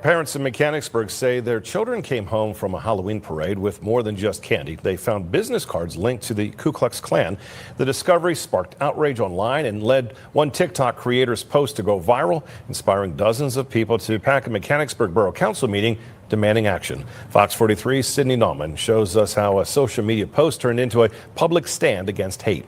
Parents in Mechanicsburg say their children came home from a Halloween parade with more than just candy. They found business cards linked to the Ku Klux Klan. The discovery sparked outrage online and led one TikTok creator's post to go viral, inspiring dozens of people to pack a Mechanicsburg Borough Council meeting demanding action. Fox 43's Sydney Nauman shows us how a social media post turned into a public stand against hate.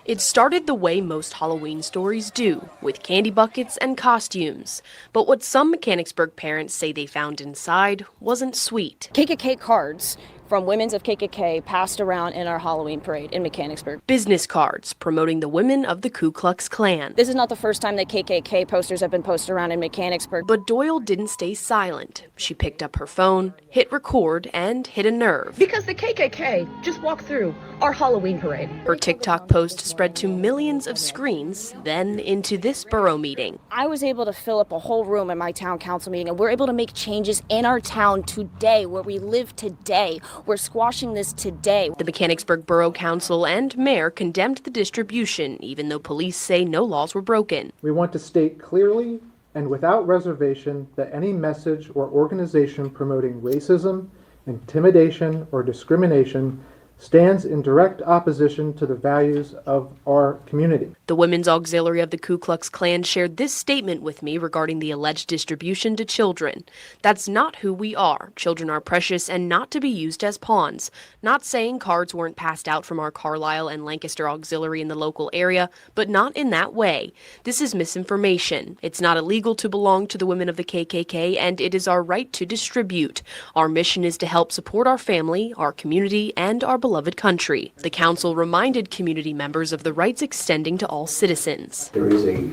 It started the way most Halloween stories do, with candy buckets and costumes. But what some Mechanicsburg parents say they found inside wasn't sweet. KKK cards from women's of KKK passed around in our Halloween parade in Mechanicsburg. Business cards promoting the women of the Ku Klux Klan. This is not the first time that KKK posters have been posted around in Mechanicsburg. But Doyle didn't stay silent. She picked up her phone, hit record, and hit a nerve. Because the KKK just walked through our Halloween parade. Her TikTok post spread to millions of screens, then into this borough meeting. I was able to fill up a whole room in my town council meeting, and we're able to make changes in our town today, where we live today. We're squashing this today. The Mechanicsburg Borough Council and Mayor condemned the distribution, even though police say no laws were broken. We want to state clearly and without reservation that any message or organization promoting racism, intimidation, or discrimination stands in direct opposition to the values of our community. The Women's Auxiliary of the Ku Klux Klan shared this statement with me regarding the alleged distribution to children. That's not who we are. Children are precious and not to be used as pawns. Not saying cards weren't passed out from our Carlisle and Lancaster Auxiliary in the local area, but not in that way. This is misinformation. It's not illegal to belong to the women of the KKK, and it is our right to distribute. Our mission is to help support our family, our community, and our beloved country. The council reminded community members of the rights extending to all citizens. There is a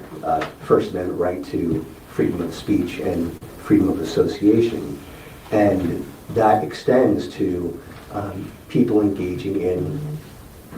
First Amendment right to freedom of speech and freedom of association, and that extends to people engaging in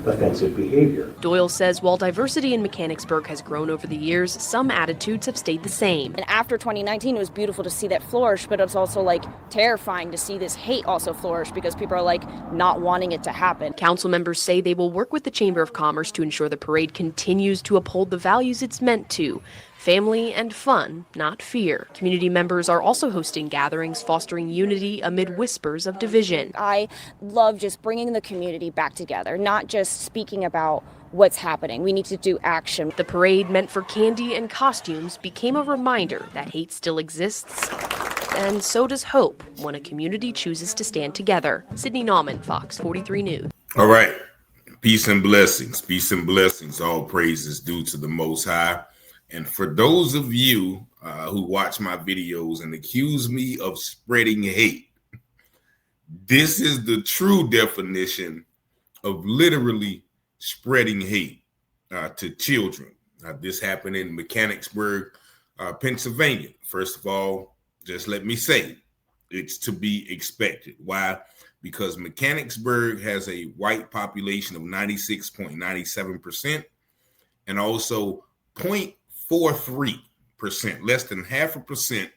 offensive behavior. Doyle says while diversity in Mechanicsburg has grown over the years, some attitudes have stayed the same. And after 2019, it was beautiful to see that flourish, but it's also terrifying to see this hate also flourish because people are not wanting it to happen. Council members say they will work with the Chamber of Commerce to ensure the parade continues to uphold the values it's meant to. Family and fun, not fear. Community members are also hosting gatherings fostering unity amid whispers of division. I love just bringing the community back together, not just speaking about what's happening. We need to do action. The parade, meant for candy and costumes, became a reminder that hate still exists. And so does hope when a community chooses to stand together. Sydney Nauman, Fox 43 News. All right. Peace and blessings. Peace and blessings. All praises due to the Most High. And for those of you who watch my videos and accuse me of spreading hate, this is the true definition of literally spreading hate to children. This happened in Mechanicsburg, Pennsylvania. First of all, just let me say, it's to be expected. Why? Because Mechanicsburg has a white population of 96.97% and also 0.43%, less than 0.5%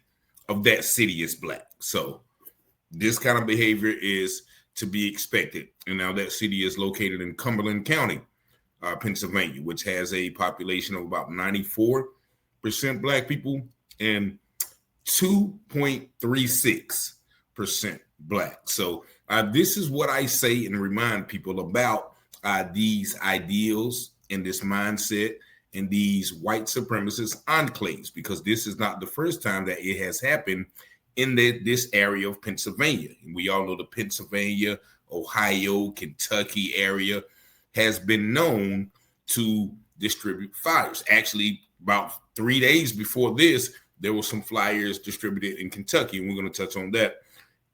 of that city is black. So this kind of behavior is to be expected. And now that city is located in Cumberland County, Pennsylvania, which has a population of about 94% black people and 2.36% black. So this is what I say and remind people about these ideals and this mindset and these white supremacist enclaves, because this is not the first time that it has happened in this area of Pennsylvania. And we all know the Pennsylvania, Ohio, Kentucky area has been known to distribute flyers. Actually, about 3 days before this, there were some flyers distributed in Kentucky, and we're going to touch on that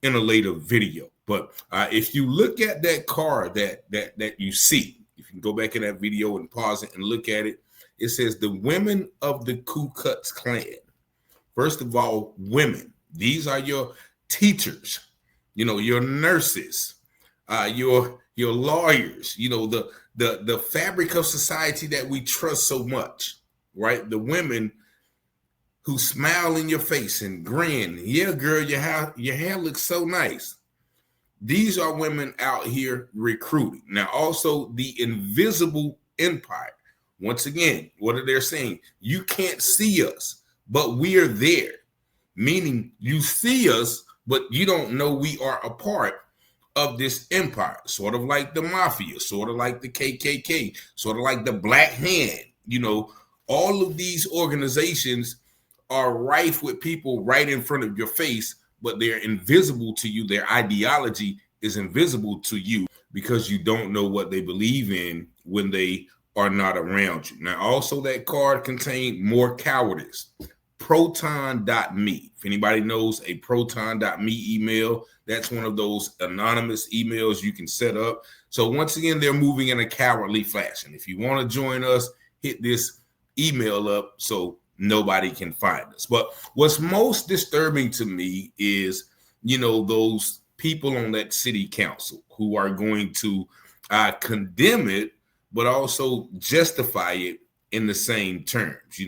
in a later video. But if you look at that card that you see, if you can go back in that video and pause it and look at it, it says the women of the Ku Klux Klan. First of all, women. These are your teachers, your nurses, your lawyers, the fabric of society that we trust so much, right? The women who smile in your face and grin. Yeah, girl, your hair looks so nice. These are women out here recruiting. Now, also the invisible empire. Once again, what are they saying? You can't see us, but we are there. meaning you see us, but you don't know we are a part of this empire, sort of like the mafia, sort of like the KKK, sort of like the Black Hand. All of these organizations are rife with people right in front of your face, but they're invisible to you. Their ideology is invisible to you because you don't know what they believe in when they are not around you. Now, also that card contained more cowardice. Proton.me. If anybody knows a proton.me email, that's one of those anonymous emails you can set up. So once again, they're moving in a cowardly fashion. If you want to join us, hit this email up so nobody can find us. But what's most disturbing to me is, those people on that city council who are going to condemn it, but also justify it in the same terms.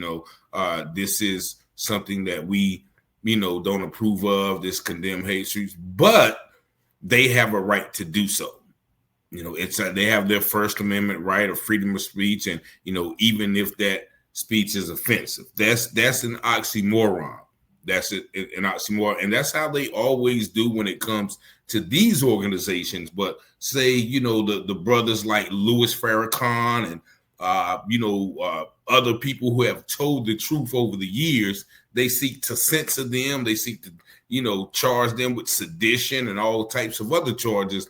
This is something that we, don't approve of, this condemn hate speech, but they have a right to do so. They have their First Amendment right of freedom of speech. And, even if that speech is offensive, that's an oxymoron. That's an oxymoron. And that's how they always do when it comes to these organizations. But say, the brothers like Louis Farrakhan and, other people who have told the truth over the years, they seek to censor them. They seek to, charge them with sedition and all types of other charges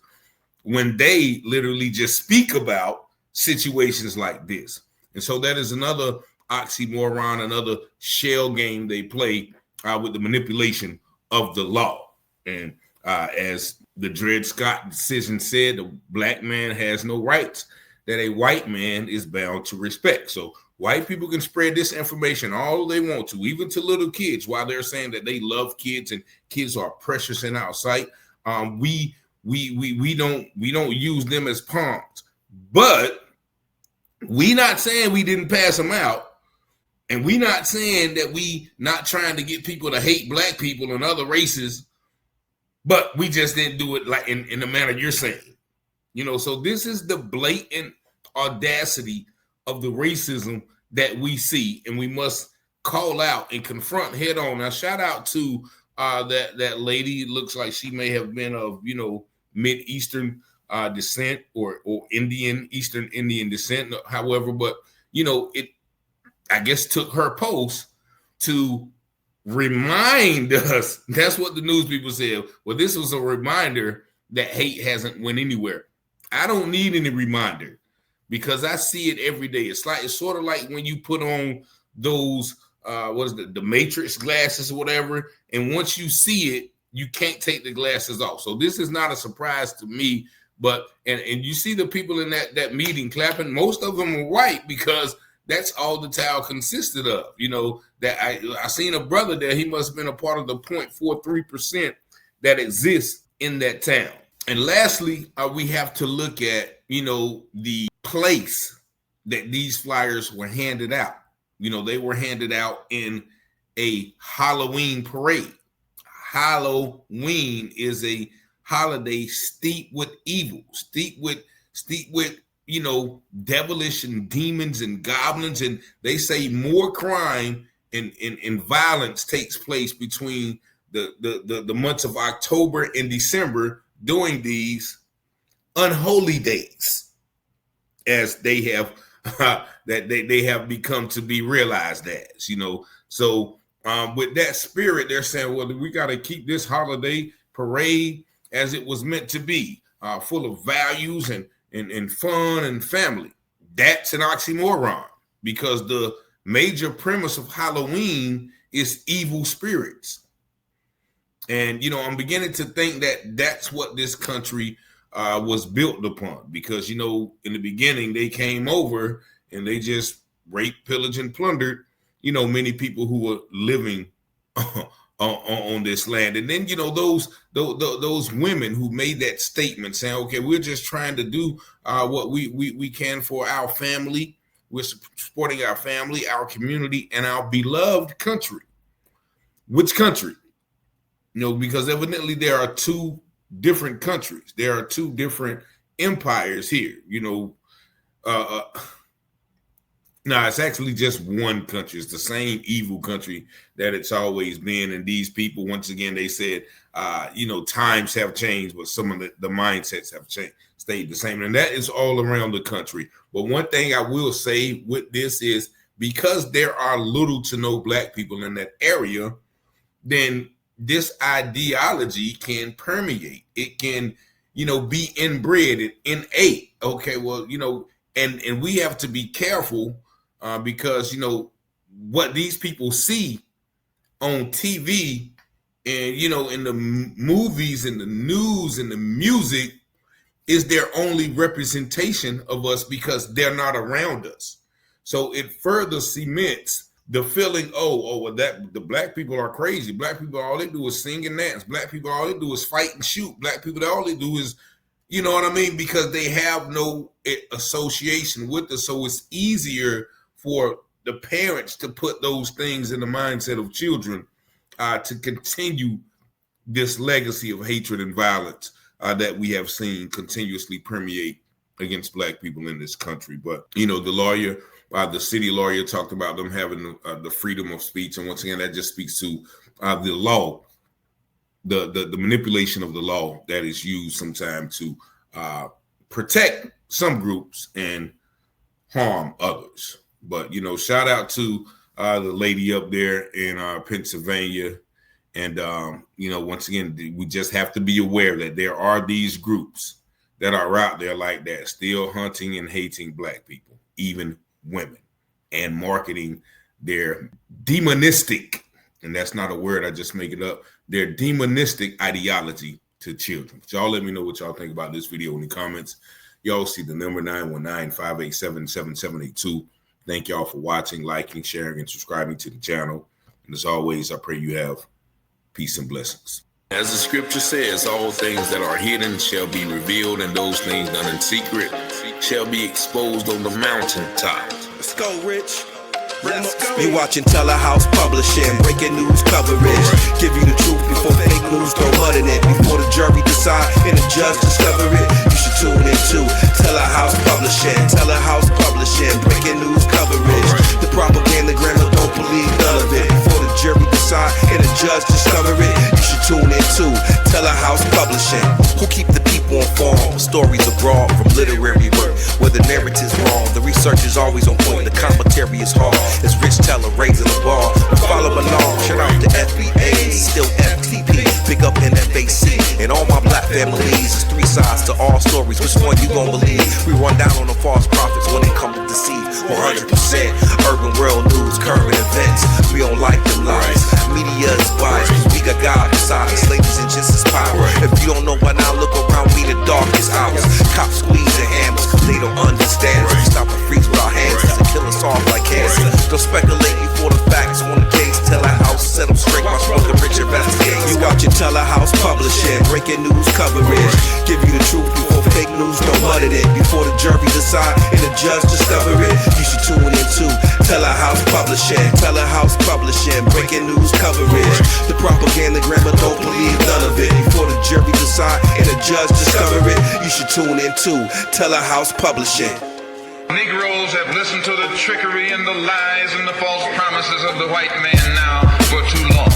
when they literally just speak about situations like this. And so that is another oxymoron, another shell game they play with the manipulation of the law. And as the Dred Scott decision said, the Black man has no rights that a white man is bound to respect. So white people can spread this information all they want to, even to little kids, while they're saying that they love kids and kids are precious in our sight. We don't use them as pawns, but we not saying we didn't pass them out. And we not saying that we not trying to get people to hate Black people and other races, but we just didn't do it like in the manner you're saying. So this is the blatant audacity of the racism that we see, and we must call out and confront head on. Now, shout out to that lady. It looks like she may have been of, Mid-Eastern descent or Eastern Indian descent, however, but, it, I guess, took her post to remind us. That's what the news people said. Well, this was a reminder that hate hasn't went anywhere. I don't need any reminder because I see it every day. It's sort of like when you put on those the Matrix glasses or whatever, and once you see it, you can't take the glasses off. So this is not a surprise to me. But and you see the people in that meeting clapping. Most of them are white because that's all the town consisted of. That I seen a brother there. He must have been a part of the 0.43% that exists in that town. And lastly, we have to look at, the place that these flyers were handed out. They were handed out in a Halloween parade. Halloween is a holiday steeped with evil, steeped with devilish and demons and goblins. And they say more crime and violence takes place between the months of October and December during these unholy days, as they have that they have become to be realized as. So with that spirit, they're saying, well, we got to keep this holiday parade as it was meant to be, full of values and fun and family. That's an oxymoron, because the major premise of Halloween is evil spirits. And, I'm beginning to think that that's what this country was built upon, because, in the beginning, they came over and they just raped, pillaged, and plundered, many people who were living on this land. And then, those women who made that statement saying, okay, we're just trying to do what we can for our family. We're supporting our family, our community, and our beloved country. Which country? Because evidently there are two different countries. There are two different empires here. No, it's actually just one country. It's the same evil country that it's always been. And these people, once again, they said, times have changed, but some of the mindsets have changed, stayed the same. And that is all around the country. But one thing I will say with this is, because there are little to no Black people in that area, then this ideology can permeate. It can, be inbred and innate. Okay, well, and we have to be careful because, what these people see on TV and, in the movies and the news and the music is their only representation of us because they're not around us. So it further cements the feeling, that the Black people are crazy. Black people, all they do is sing and dance. Black people, all they do is fight and shoot. Black people, all they do is, you know what I mean? Because they have no association with us. So it's easier for the parents to put those things in the mindset of children to continue this legacy of hatred and violence that we have seen continuously permeate against Black people in this country. But, the lawyer, the city lawyer, talked about them having the freedom of speech. And once again, that just speaks to the law, the manipulation of the law that is used sometimes to protect some groups and harm others. But, shout out to the lady up there in Pennsylvania. And, once again, we just have to be aware that there are these groups that are out there like that, still hunting and hating Black people, even women, and marketing their demonistic, and that's not a word, I just make it up, their demonistic ideology to children. But y'all let me know what y'all think about this video in the comments. Y'all see the number 919-587-7782. Thank y'all for watching, liking, sharing, and subscribing to the channel. And as always, I pray you have peace and blessings. As the scripture says, all things that are hidden shall be revealed, and those things done in secret shall be exposed on the mountaintop. Let's go, Rich. Let's go. You watching Tella House Publishing, breaking news coverage. Give you the truth before fake news throw mud in it. Before the jury decide and the judge discover it, you should tune in to Tella House Publishing. Tella House Publishing, breaking news coverage. The propaganda grammar, don't believe none of it. Before the jury decide and the judge discover it, you should tune in to Tella House Publishing. Who keep the people informed? Stories abroad from literary work, where the narrative's wrong. The research is always on point, the commentary is hard. It's Rich Teller raising the bar. Follow along, shout out to FBA, still FTP, pick up NFAC, and all my Black families. It's three sides to all stories, which one you gon' believe? We run down on the false prophets when they come to deceive. 100% urban world news, current events. We don't like them lies. Media is wise, cause we got God beside us. Ladies and gents is power. If you don't know by now, look around, we the darkest hours. Cops squeezing hammers, cause they don't understand us. We stop and freeze with our hands, cause they kill us off like cancer. Don't speculate before the facts on the case. Tella House, set them straight by smoking rich investigates. You watching Tella House Publishing, breaking news coverage. Give you the truth before fake news throw mud in it. Before the jury decide and the judge discover it, you should tune in to Tella House Publishing. Tella House Publishing, breaking news coverage. The propaganda grammar, don't believe none of it. Before the jury decide and the judge discover it, you should tune in to Tella House Publishing. Negroes have listened to the trickery and the lies and the false promises of the white man now for too long.